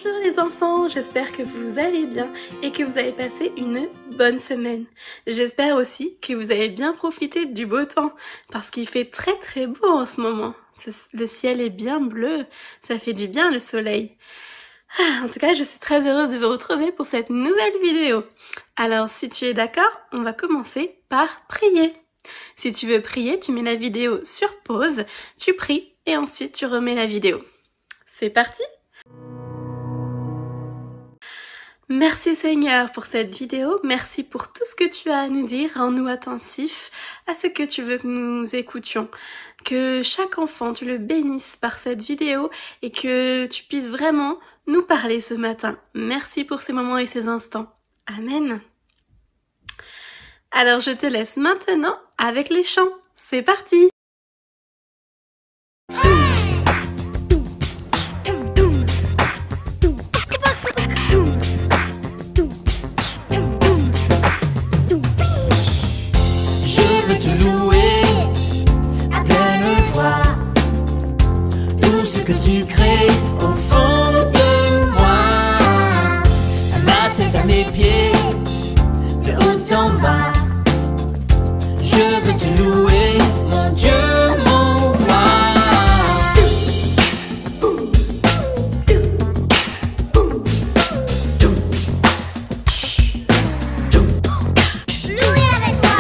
Bonjour les enfants, j'espère que vous allez bien et que vous avez passé une bonne semaine. J'espère aussi que vous avez bien profité du beau temps parce qu'il fait très beau en ce moment. Le ciel est bien bleu, ça fait du bien le soleil. En tout cas, je suis très heureuse de vous retrouver pour cette nouvelle vidéo. Alors si tu es d'accord, on va commencer par prier. Si tu veux prier, tu mets la vidéo sur pause, tu pries et ensuite tu remets la vidéo. C'est parti! Merci Seigneur pour cette vidéo, merci pour tout ce que tu as à nous dire, rends-nous attentifs à ce que tu veux que nous écoutions. Que chaque enfant, tu le bénisses par cette vidéo et que tu puisses vraiment nous parler ce matin. Merci pour ces moments et ces instants. Amen. Alors je te laisse maintenant avec les chants. C'est parti! Tu crées au fond de moi, ma tête à mes pieds, de haut en bas. Je veux te louer, mon Dieu, mon roi. Louer avec moi.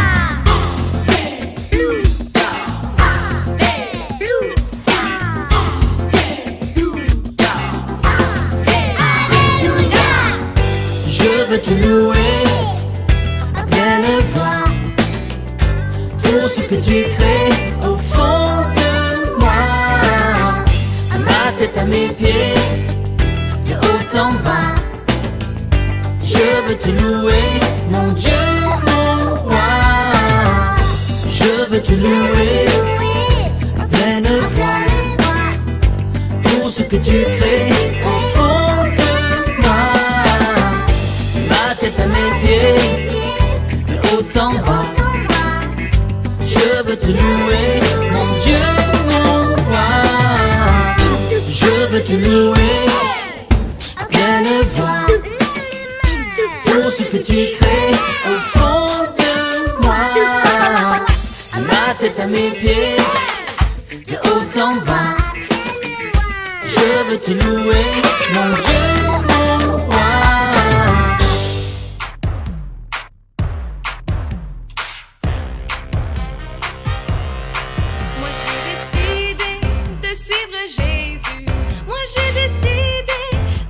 Je veux te louer à pleine voix pour ce que tu crées au fond de moi, à ma tête à mes pieds, de haut en bas. Je veux te louer, mon Dieu, mon roi. Je veux te louer à pleine voix pour ce que tu crées au fond de moi, tête à mes pieds, de haut en bas. Je veux te louer, mon Dieu, mon roi. Je veux te louer à pleine voix pour ce que tu crées au fond de moi, à ma tête à mes pieds, de haut en bas. Je veux te louer, mon Dieu, mon roi. J'ai décidé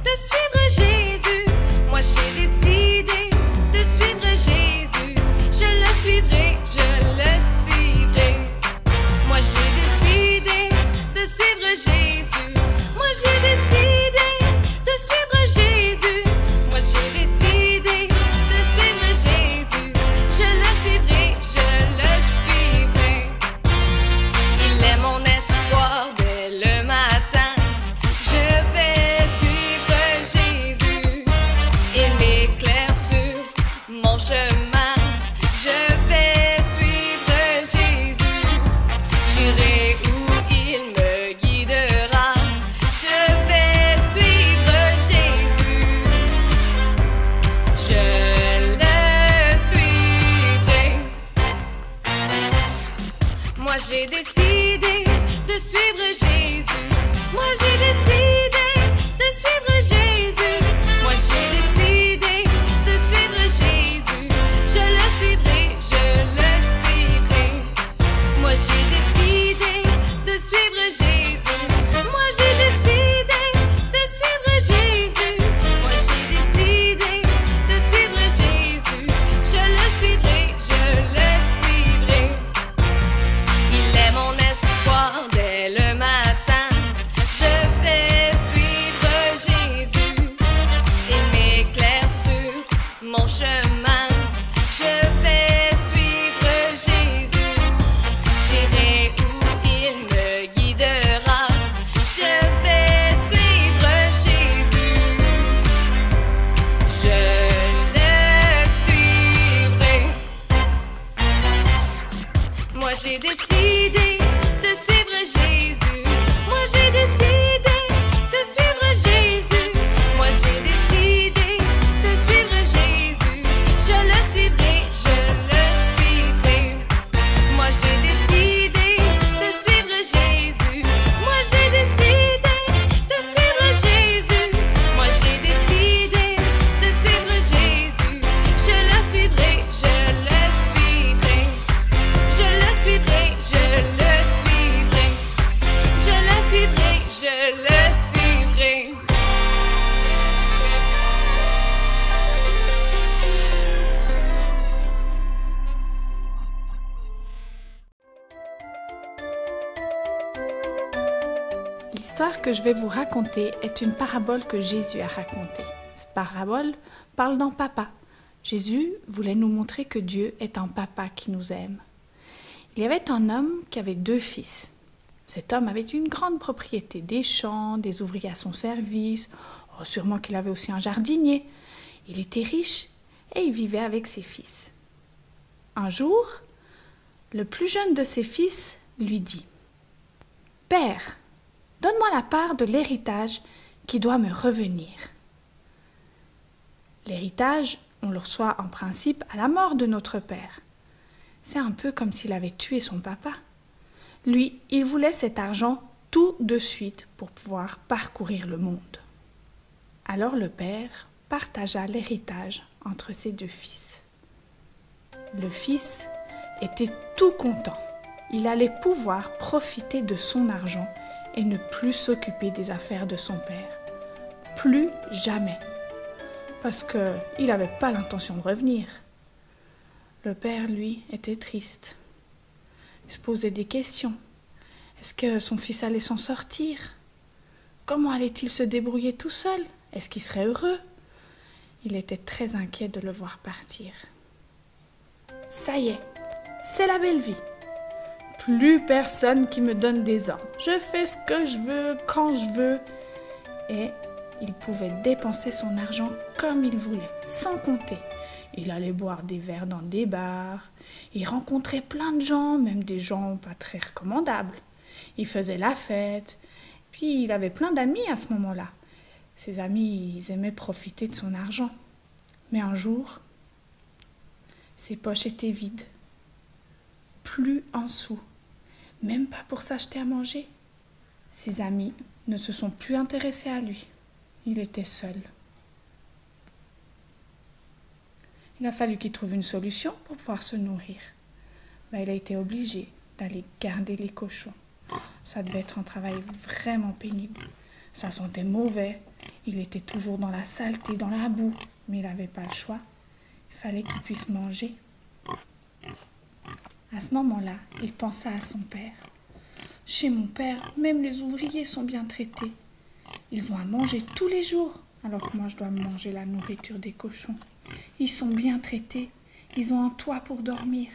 de suivre Jésus. Moi j'ai décidé de suivre Jésus. Je le suivrai, je le suivrai. Moi j'ai décidé de suivre Jésus. Moi j'ai décidé de suivre L'histoire que je vais vous raconter est une parabole que Jésus a racontée. Cette parabole parle d'un papa. Jésus voulait nous montrer que Dieu est un papa qui nous aime. Il y avait un homme qui avait 2 fils. Cet homme avait une grande propriété, des champs, des ouvriers à son service. Oh, sûrement qu'il avait aussi un jardinier. Il était riche et il vivait avec ses fils. Un jour, le plus jeune de ses fils lui dit « Père, donne-moi la part de l'héritage qui doit me revenir. » L'héritage, on le reçoit en principe à la mort de notre père. C'est un peu comme s'il avait tué son papa. Lui, il voulait cet argent tout de suite pour pouvoir parcourir le monde. Alors le père partagea l'héritage entre ses 2 fils. Le fils était tout content. Il allait pouvoir profiter de son argent et ne plus s'occuper des affaires de son père. Plus jamais. Parce qu'il n'avait pas l'intention de revenir. Le père, lui, était triste. Il se posait des questions. Est-ce que son fils allait s'en sortir? Comment allait-il se débrouiller tout seul? Est-ce qu'il serait heureux? Il était très inquiet de le voir partir. Ça y est, c'est la belle vie. Plus personne qui me donne des ordres. Je fais ce que je veux, quand je veux. Et il pouvait dépenser son argent comme il voulait, sans compter. Il allait boire des verres dans des bars. Il rencontrait plein de gens, même des gens pas très recommandables. Il faisait la fête. Puis il avait plein d'amis à ce moment-là. Ses amis, ils aimaient profiter de son argent. Mais un jour, ses poches étaient vides. Plus un sou. Même pas pour s'acheter à manger. Ses amis ne se sont plus intéressés à lui. Il était seul. Il a fallu qu'il trouve une solution pour pouvoir se nourrir. Il a été obligé d'aller garder les cochons. Ça devait être un travail vraiment pénible. Ça sentait mauvais. Il était toujours dans la saleté, dans la boue. Mais il n'avait pas le choix. Il fallait qu'il puisse manger. À ce moment-là, il pensa à son père. Chez mon père, même les ouvriers sont bien traités. Ils ont à manger tous les jours, alors que moi je dois manger la nourriture des cochons. Ils sont bien traités. Ils ont un toit pour dormir.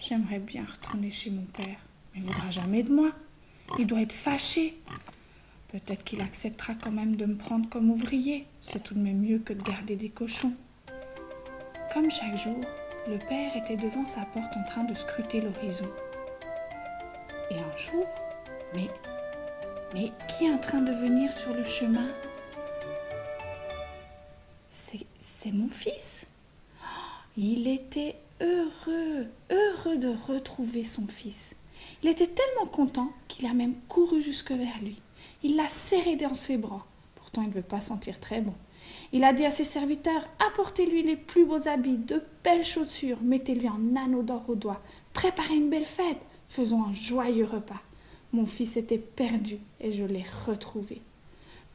J'aimerais bien retourner chez mon père, mais il ne voudra jamais de moi. Il doit être fâché. Peut-être qu'il acceptera quand même de me prendre comme ouvrier. C'est tout de même mieux que de garder des cochons. Comme chaque jour, le père était devant sa porte en train de scruter l'horizon. Et un jour, mais qui est en train de venir sur le chemin? C'est mon fils. Il était heureux de retrouver son fils. Il était tellement content qu'il a même couru jusque vers lui. Il l'a serré dans ses bras. Pourtant, il ne veut pas sentir très bon. Il a dit à ses serviteurs, apportez-lui les plus beaux habits, de belles chaussures, mettez-lui un anneau d'or au doigt, préparez une belle fête, faisons un joyeux repas. Mon fils était perdu et je l'ai retrouvé.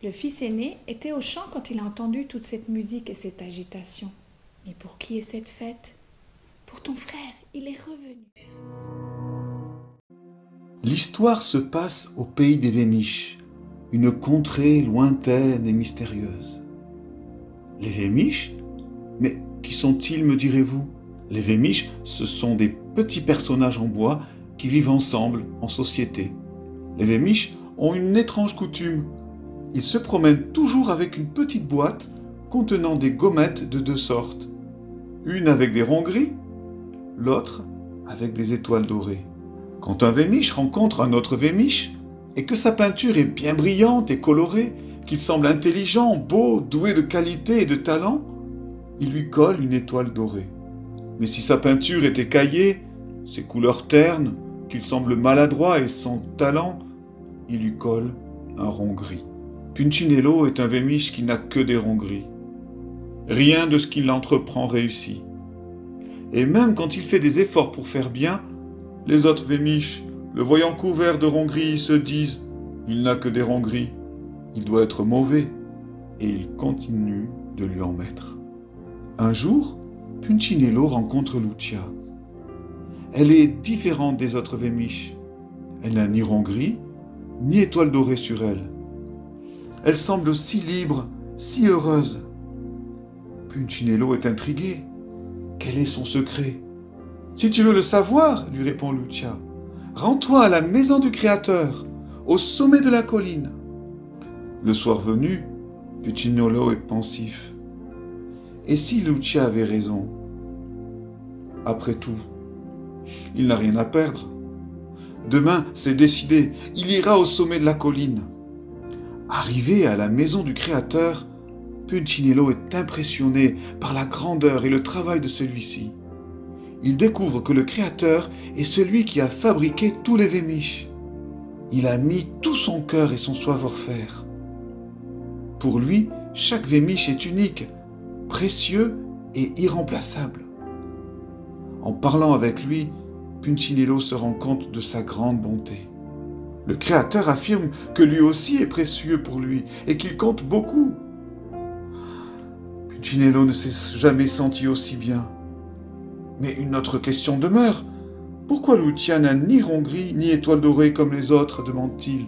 Le fils aîné était au champ quand il a entendu toute cette musique et cette agitation. Mais pour qui est cette fête? Pour ton frère, il est revenu. L'histoire se passe au pays des Vémiches, une contrée lointaine et mystérieuse. Les Vémiches? Mais qui sont-ils, me direz-vous? Les Vémiches, ce sont des petits personnages en bois qui vivent ensemble en société. Les Vémiches ont une étrange coutume. Ils se promènent toujours avec une petite boîte contenant des gommettes de 2 sortes. Une avec des ronds gris, l'autre avec des étoiles dorées. Quand un Vémiche rencontre un autre Vémiche, et que sa peinture est bien brillante et colorée, qu'il semble intelligent, beau, doué de qualité et de talent, il lui colle une étoile dorée. Mais si sa peinture est écaillée, ses couleurs ternes, qu'il semble maladroit et sans talent, il lui colle un rond gris. Punchinello est un Vémiche qui n'a que des ronds gris. Rien de ce qu'il entreprend réussit. Et même quand il fait des efforts pour faire bien, les autres Vémiches, le voyant couvert de ronds gris, se disent « Il n'a que des ronds gris, il doit être mauvais », et ils continuent de lui en mettre. Un jour, Punchinello rencontre Lucia. Elle est différente des autres Vémiches. Elle n'a ni rond gris, ni étoile dorée sur elle. Elle semble si libre, si heureuse. Punchinello est intrigué. Quel est son secret? Si tu veux le savoir, lui répond Lucia, rends-toi à la maison du Créateur, au sommet de la colline. Le soir venu, Punchinello est pensif. Et si Lucia avait raison? Après tout, il n'a rien à perdre. Demain, c'est décidé, il ira au sommet de la colline. Arrivé à la maison du Créateur, Punchinello est impressionné par la grandeur et le travail de celui-ci. Il découvre que le Créateur est celui qui a fabriqué tous les Vémiches. Il a mis tout son cœur et son savoir-faire. Pour lui, chaque Vémiche est unique, précieux et irremplaçable. En parlant avec lui, Punchinello se rend compte de sa grande bonté. Le Créateur affirme que lui aussi est précieux pour lui et qu'il compte beaucoup. Punchinello ne s'est jamais senti aussi bien. Mais une autre question demeure. Pourquoi Lucia n'a ni rond gris ni étoile dorée comme les autres, demande-t-il.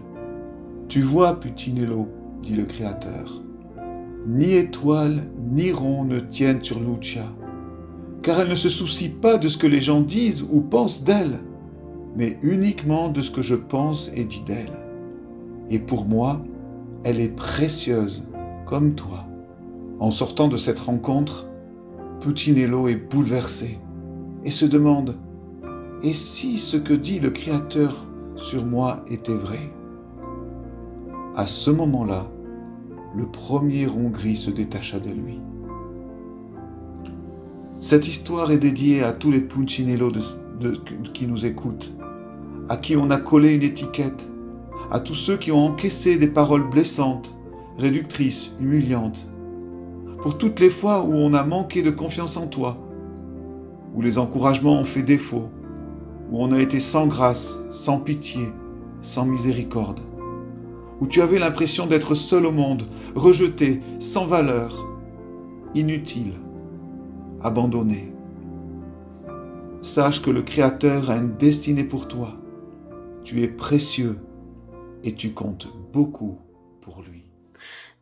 Tu vois, Punchinello, dit le Créateur, ni étoile ni rond ne tiennent sur Lucia, car elle ne se soucie pas de ce que les gens disent ou pensent d'elle, mais uniquement de ce que je pense et dis d'elle. Et pour moi, elle est précieuse, comme toi. En sortant de cette rencontre, Punchinello est bouleversé et se demande « Et si ce que dit le Créateur sur moi était vrai ?» À ce moment-là, le premier rond gris se détacha de lui. Cette histoire est dédiée à tous les Punchinello qui nous écoutent, à qui on a collé une étiquette, à tous ceux qui ont encaissé des paroles blessantes, réductrices, humiliantes, pour toutes les fois où on a manqué de confiance en toi, où les encouragements ont fait défaut, où on a été sans grâce, sans pitié, sans miséricorde, où tu avais l'impression d'être seul au monde, rejeté, sans valeur, inutile, abandonné. Sache que le Créateur a une destinée pour toi. Tu es précieux et tu comptes beaucoup pour lui.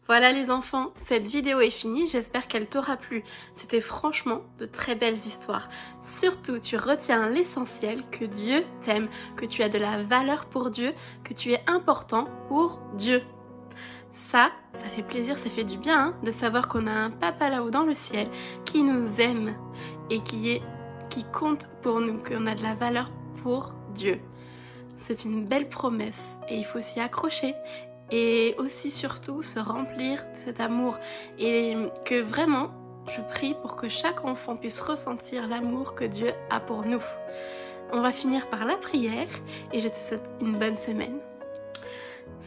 Voilà les enfants, cette vidéo est finie, j'espère qu'elle t'aura plu. C'était franchement de très belles histoires. Surtout, tu retiens l'essentiel, que Dieu t'aime, que tu as de la valeur pour Dieu, que tu es important pour Dieu. Ça fait plaisir, ça fait du bien hein, de savoir qu'on a un papa là-haut dans le ciel qui nous aime et qui compte pour nous, qu'on a de la valeur pour Dieu. C'est une belle promesse et il faut s'y accrocher. Et aussi surtout se remplir de cet amour et que vraiment je prie pour que chaque enfant puisse ressentir l'amour que Dieu a pour nous. On va finir par la prière et je te souhaite une bonne semaine.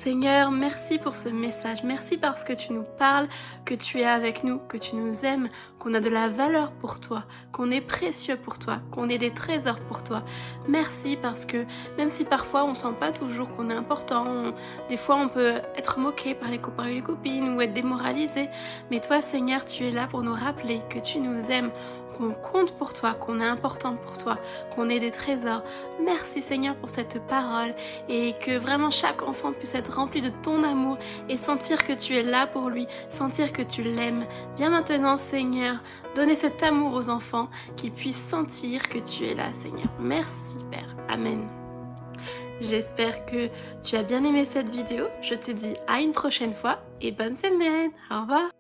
Seigneur, merci pour ce message, merci parce que tu nous parles, que tu es avec nous, que tu nous aimes, qu'on a de la valeur pour toi, qu'on est précieux pour toi, qu'on est des trésors pour toi. Merci parce que même si parfois on sent pas toujours qu'on est important, des fois on peut être moqué par les copains et les copines ou être démoralisé, mais toi Seigneur, tu es là pour nous rappeler que tu nous aimes, qu'on compte pour toi, qu'on est important pour toi, qu'on est des trésors. Merci Seigneur pour cette parole et que vraiment chaque enfant puisse être rempli de ton amour et sentir que tu es là pour lui, sentir que tu l'aimes. Viens maintenant Seigneur, donner cet amour aux enfants qui puissent sentir que tu es là Seigneur. Merci Père. Amen. J'espère que tu as bien aimé cette vidéo. Je te dis à une prochaine fois et bonne semaine. Au revoir.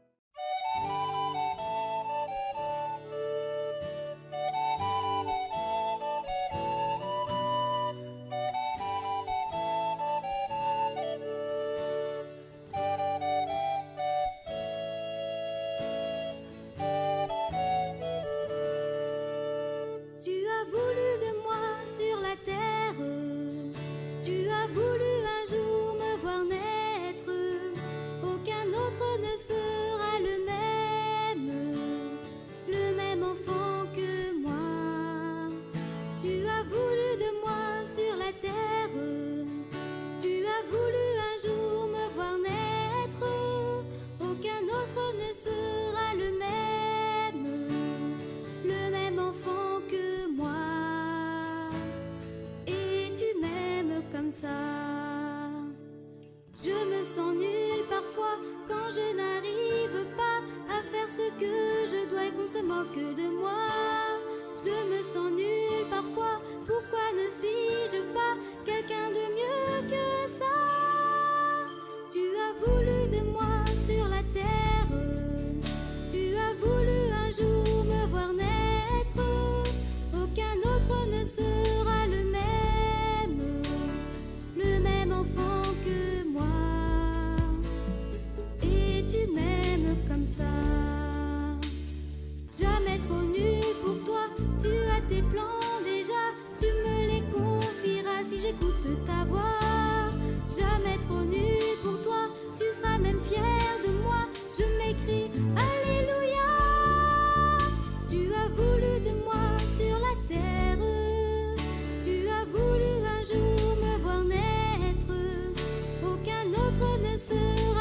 Ne sera le même. parfois quand je n'arrive pas à faire ce que je dois et qu'on se moque de moi. Je me sens nulle parfois, pourquoi ne suis-je pas quelqu'un de mieux que ça? Tu as voulu de moi sur la terre, tu as voulu un jour me voir naître. Aucun autre ne sera le même enfant que moi. Et tu m'aimes comme ça. Jamais trop nu pour toi, tu as tes plans déjà, tu me les confieras si j'écoute ta voix. Jamais trop nu pour toi, tu seras même fier de moi, je m'écris Alléluia. Tu as voulu de moi sur la terre, tu as voulu un jour me voir naître. Aucun autre ne sera